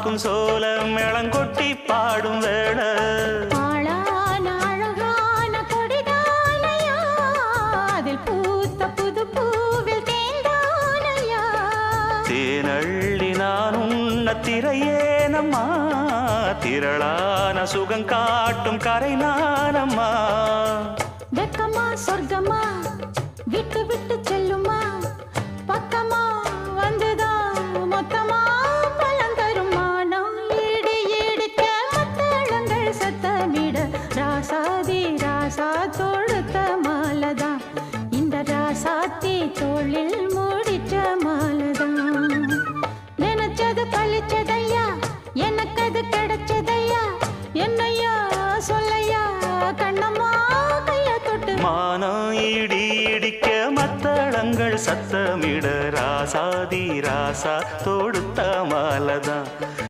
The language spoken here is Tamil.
காக்கும் சோல மேளங்கொட்டி பாடும் வேள ஆளான அழகான கொடிதானையா அதில் பூத்த புது பூவில் தேந்தானையா தேனள்ளி நான் உன்ன திரையேனம்மா திரளான சுகம் காட்டும் கரை நானம்மா வெக்கமா சொர்க்கமா விட்டு விட்டு செல்லுமா பக்கமா வந்துதான் மொத்தமா பலம் தருமா நான் ஈடு ஈடுக்க மத்தளங்கள் சத்தமிட ராசாதி ராசா தொடுத்த மாலதான் இந்த ராசாத்தி தோளில் முடிச்ச மாலதான் நினைச்சது பழிச்சதையா எனக்கு அது கிடைச்சதையா என்னையா சொல்லையா கண்ணம்மா கைய தொட்டு மானம் இடி இடிக்க மத்தளங்கள் சத்தமிட ராசாதி ராசா தொடுத்த மாலதான்